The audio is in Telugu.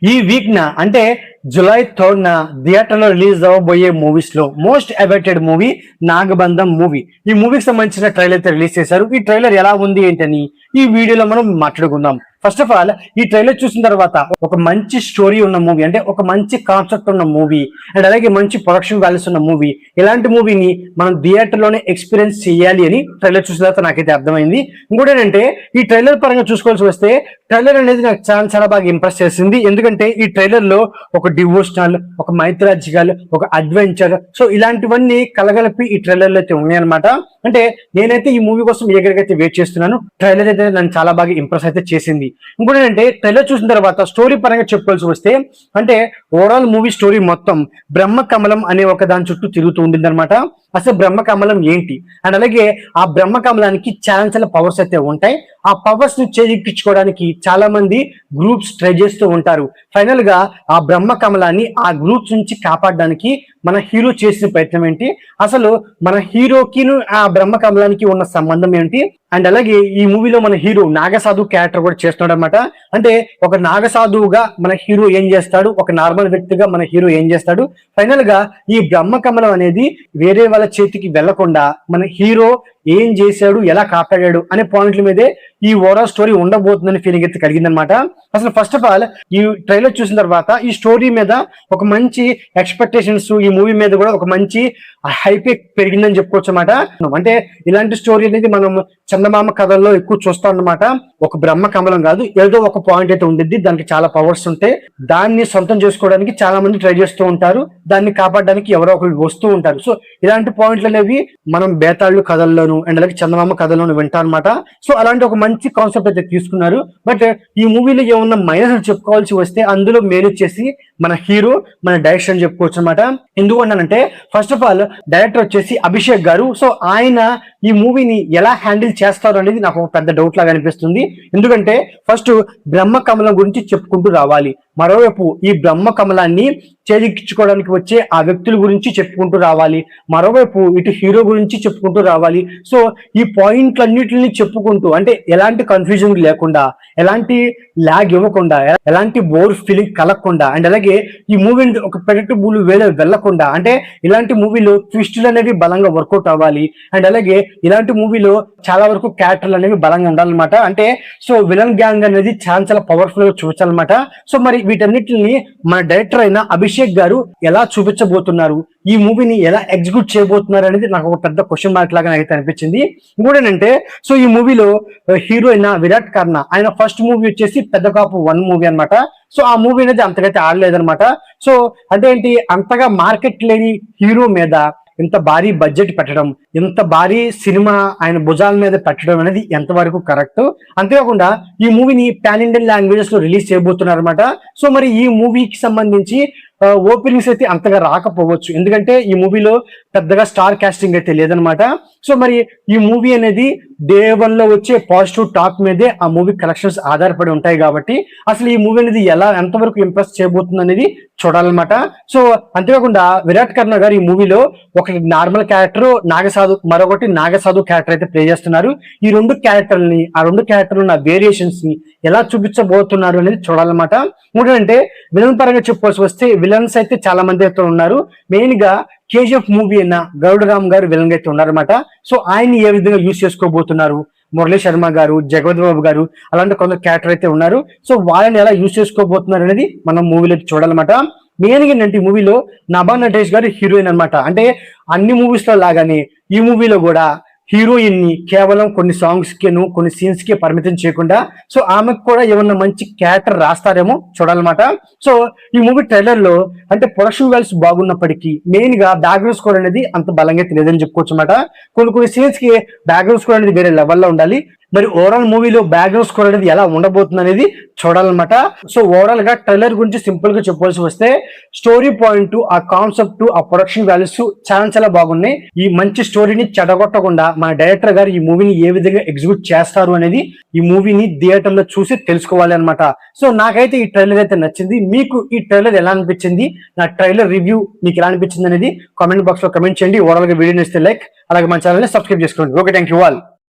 ఈ వీక్ న అంటే జూలై 3rd థియేటర్ లో రిలీజ్ అవ్వబోయే మూవీస్ లో మోస్ట్ అవైటెడ్ మూవీ నాగబంధం మూవీ. ఈ మూవీకి సంబంధించిన ట్రైలర్ అయితే రిలీజ్ చేశారు. ఈ ట్రైలర్ ఎలా ఉంది ఏంటని ఈ వీడియోలో మనం మాట్లాడుకుందాం. ఫస్ట్ ఆఫ్ ఆల్ ఈ ట్రైలర్ చూసిన తర్వాత ఒక మంచి స్టోరీ ఉన్న మూవీ, అంటే ఒక మంచి కాన్సెప్ట్ ఉన్న మూవీ అండ్ అలాగే మంచి ప్రొడక్షన్ వాల్యూస్ ఉన్న మూవీ, ఇలాంటి మూవీని మనం థియేటర్ లోనే ఎక్స్పీరియన్స్ చేయాలి అని ట్రైలర్ చూసిన తర్వాత నాకైతే అర్థమైంది. ఇంకోటి ఏంటంటే ఈ ట్రైలర్ పరంగా చూసుకోవాల్సి వస్తే ట్రైలర్ అనేది నాకు చాలా చాలా బాగా ఇంప్రెస్ చేసింది. ఎందుకంటే ఈ ట్రైలర్ లో ఒక డివోషనల్, ఒక మైథలాజికల్, ఒక అడ్వెంచర్, సో ఇలాంటివన్నీ కలగలిపి ఈ ట్రైలర్ లో అయితే ఉన్నాయన్నమాట. అంటే నేనైతే ఈ మూవీ కోసం ఎగరికైతే వెయిట్ చేస్తున్నాను. ట్రైలర్ అయితే నన్ను చాలా బాగా ఇంప్రెస్ అయితే చేసింది. ఇంకోటి ఏంటంటే ట్రైలర్ చూసిన తర్వాత స్టోరీ పరంగా చెప్పుకోవాల్సి వస్తే అంటే ఓవరాల్ మూవీ స్టోరీ మొత్తం బ్రహ్మ కమలం అనే ఒక దాని చుట్టూ తిరుగుతూ ఉంటుంది అనమాట. అసలు బ్రహ్మ కమలం ఏంటి అండ్ అలాగే ఆ బ్రహ్మ కమలానికి చాలా పవర్స్ అయితే ఉంటాయి. ఆ పవర్స్ ని చేజిక్కించుకోవడానికి చాలా మంది గ్రూప్స్ ట్రై చేస్తూ ఉంటారు. ఫైనల్ గా ఆ బ్రహ్మ కమలాన్ని ఆ గ్రూప్స్ నుంచి కాపాడడానికి మన హీరో చేసిన ప్రయత్నం ఏంటి, అసలు మన హీరోకి ఆ బ్రహ్మ కమలానికి ఉన్న సంబంధం ఏంటి అండ్ అలాగే ఈ మూవీలో మన హీరో నాగసాధు క్యారెక్టర్ కూడా చేస్తున్నాడు అనమాట. అంటే ఒక నాగసాధువుగా మన హీరో ఏం చేస్తాడు, ఒక నార్మల్ వ్యక్తిగా మన హీరో ఏం చేస్తాడు, ఫైనల్ గా ఈ బ్రహ్మ కమలం అనేది వేరే వాళ్ళ చేతికి వెళ్లకుండా మన హీరో ఏం చేశాడు, ఎలా కాపాడాడు అనే పాయింట్ల మీదే ఈ ఓవరాల్ స్టోరీ ఉండబోతుందని ఫీలింగ్ అయితే కలిగిందనమాట. అసలు ఫస్ట్ ఆఫ్ ఆల్ ఈ ట్రైలర్ చూసిన తర్వాత ఈ స్టోరీ మీద ఒక మంచి ఎక్స్పెక్టేషన్స్, ఈ మూవీ మీద కూడా ఒక మంచి హైప్ పెరిగిందని చెప్పుకోవచ్చు అనమాట. అంటే ఇలాంటి స్టోరీ అనేది మనం చందమామ కథల్లో ఎక్కువ చూస్తాం అనమాట. ఒక బ్రహ్మ కమలం కాదు, ఏదో ఒక పాయింట్ అయితే ఉండిద్ది, దానికి చాలా పవర్స్ ఉంటాయి, దాన్ని సొంతం చేసుకోవడానికి చాలా మంది ట్రై చేస్తూ ఉంటారు, దాన్ని కాపాడడానికి ఎవరో ఒకరు వస్తూ ఉంటారు. సో ఇలాంటి పాయింట్లు అనేవి మనం బేతాళ్ళు కథల్లోను అండ్ అలాగే చందమామ కథల్లోను వింటాం అనమాట. సో అలాంటి ఒక మంచి కాన్సెప్ట్ అయితే తీసుకున్నారు. బట్ ఈ మూవీలో ఏమన్నా మైనస్ చెప్పుకోవాల్సి వస్తే అందులో మెయిన్ వచ్చేసి మన హీరో, మన డైరెక్షన్ చెప్పుకోవచ్చు అనమాట. ఎందుకు అన్నానంటే ఫస్ట్ ఆఫ్ ఆల్ డైరెక్టర్ వచ్చేసి అభిషేక్ గారు. సో ఆయన ఈ మూవీని ఎలా హ్యాండిల్ చేస్తారు అనేది నాకు ఒక పెద్ద డౌట్ లాగా అనిపిస్తుంది. ఎందుకంటే ఫస్ట్ బ్రహ్మ కమలం గురించి చెప్పుకుంటూ రావాలి, మరోవైపు ఈ బ్రహ్మ కమలాన్ని చేజిక్కించుకోవడానికి వచ్చే ఆ వ్యక్తుల గురించి చెప్పుకుంటూ రావాలి, మరోవైపు ఇటు హీరో గురించి చెప్పుకుంటూ రావాలి. సో ఈ పాయింట్లన్నిటిని చెప్పుకుంటూ అంటే ఎలాంటి కన్ఫ్యూజన్ లేకుండా, ఎలాంటి ల్యాగ్ ఇవ్వకుండా, ఎలాంటి బోర్ ఫీలింగ్ కలగకుండా అండ్ అలాగే ఈ మూవీని ఒక ప్రెడిక్టబుల్ వేలో వెళ్లకుండా, అంటే ఇలాంటి మూవీలో ట్విస్టులు అనేవి బలంగా వర్కౌట్ అవ్వాలి అండ్ అలాగే ఇలాంటి మూవీలో చాలా వరకు క్యారెక్టర్లు అనేవి బలంగా ఉండాలన్నమాట. అంటే సో విలన్ గ్యాంగ్ అనేది చాలా పవర్ఫుల్ గా చూపించాలన్నమాట. సో మరి వీటన్నిటిని మన డైరెక్టర్ అయిన అభిషేక్ గారు ఎలా చూపించబోతున్నారు, ఈ మూవీని ఎలా ఎగ్జిక్యూట్ చేయబోతున్నారు అనేది నాకు ఒక పెద్ద క్వశ్చన్ మార్క్ లాగా అయితే అనిపించింది. ఇంకోటి ఏంటంటే సో ఈ మూవీలో హీరో అయిన విరాట్ కార్నా ఆయన ఫస్ట్ మూవీ వచ్చేసి పెద్ద కాపు 1 మూవీ అనమాట. సో ఆ మూవీ అనేది అంతకైతే ఆడలేదనమాట. సో అంటే ఏంటి, అంతగా మార్కెట్ లేని హీరో మీద ఇంత భారీ బడ్జెట్ పెట్టడం, ఇంత భారీ సినిమా ఆయన భుజాల మీద పెట్టడం అనేది ఎంతవరకు కరెక్ట్. అంతేకాకుండా ఈ మూవీని పాన్ ఇండియన్ లాంగ్వేజెస్ లో రిలీజ్ చేయబోతున్నారు అనమాట. సో మరి ఈ మూవీకి సంబంధించి ఓపెనింగ్స్ అయితే అంతగా రాకపోవచ్చు, ఎందుకంటే ఈ మూవీలో పెద్దగా స్టార్ కాస్టింగ్ అయితే లేదనమాట. సో మరి ఈ మూవీ అనేది డే 1 లో వచ్చే పాజిటివ్ టాక్ మీదే ఆ మూవీ కలెక్షన్స్ ఆధారపడి ఉంటాయి కాబట్టి అసలు ఈ మూవీ అనేది ఎంతవరకు ఇంప్రెస్ చేయబోతుంది అనేది చూడాలన్నమాట. సో అంతేకాకుండా విరాట్ కర్ణ గారు ఈ మూవీలో ఒక నార్మల్ క్యారెక్టర్ నాగసాధు, మరొకటి నాగసాధు క్యారెక్టర్ అయితే ప్లే చేస్తున్నారు. ఈ రెండు క్యారెక్టర్ని, ఆ రెండు క్యారెక్టర్లు ఉన్న వేరియేషన్స్ ని ఎలా చూపించబోతున్నారు అనేది చూడాలన్నమాట. ఏంటంటే విలన్ పరంగా చెప్పుకోవాల్సి వస్తే విలన్స్ అయితే చాలా మంది అయితే ఉన్నారు. మెయిన్ గా కేజీఎఫ్ మూవీ అయిన గరుడ రామ్ గారు విలన్ అయితే ఉన్నారన్నమాట. సో ఆయన్ని ఏ విధంగా యూజ్ చేసుకోబోతున్నారు, మురళీ శర్మ గారు, జగవత్ బాబు గారు, అలాంటి కొందరు క్యారెక్టర్ అయితే ఉన్నారు. సో వాళ్ళని ఎలా యూజ్ చేసుకోబోతున్నారు అనేది మనం మూవీలో చూడాలన్నమాట. మెయిన్ గా ఏంటంటే ఈ మూవీలో నభా నటేష్ గారు హీరోయిన్ అనమాట. అంటే అన్ని మూవీస్ లో లాగానే ఈ మూవీలో కూడా హీరోయిన్ ని కేవలం కొన్ని సాంగ్స్ కి, కొన్ని సీన్స్ కి పరిమితం చేయకుండా సో ఆమెకు కూడా ఏమన్నా మంచి క్యారెక్టర్ రాస్తారేమో చూడాలన్నమాట. సో ఈ మూవీ ట్రైలర్ లో అంటే ప్రొడక్షన్ వాల్యూస్ బాగున్నప్పటికీ మెయిన్ గా బ్యాక్గ్రౌండ్ స్కోర్ అనేది అంత బలంగా లేదని చెప్పుకోవచ్చు అనమాట. కొన్ని సీన్స్ కి బ్యాక్గ్రౌండ్ స్కోర్ అనేది వేరే లెవెల్లో ఉండాలి. మరి ఓవరాల్ మూవీలో బ్యాక్గ్రౌండ్ స్కోర్ అనేది ఎలా ఉండబోతుంది అనేది చూడాలన్నమాట. సో ఓవరాల్ గా ట్రైలర్ గురించి సింపుల్ గా చెప్పాల్సి వస్తే స్టోరీ పాయింట్, ఆ కాన్సెప్ట్, ఆ ప్రొడక్షన్ వాల్యూస్ చాలా బాగున్నాయి. ఈ మంచి స్టోరీని చెడగొట్టకుండా మన డైరెక్టర్ గారు ఈ మూవీని ఏ విధంగా ఎగ్జిక్యూట్ చేస్తారు అనేది ఈ మూవీని థియేటర్ లో చూసి తెలుసుకోవాలి అనమాట. సో నాకైతే ఈ ట్రైలర్ అయితే నచ్చింది. మీకు ఈ ట్రైలర్ ఎలా అనిపించింది, నా ట్రైలర్ రివ్యూ మీకు ఎలా అనిపించింది అనేది కామెంట్ బాక్స్ లో కమెంట్ చేయండి. ఓవరాల్ గా వీడియో నచ్చితే లైక్, అలాగే మన ఛానల్ ని సబ్స్క్రైబ్ చేసుకోండి. Okay, thank you all.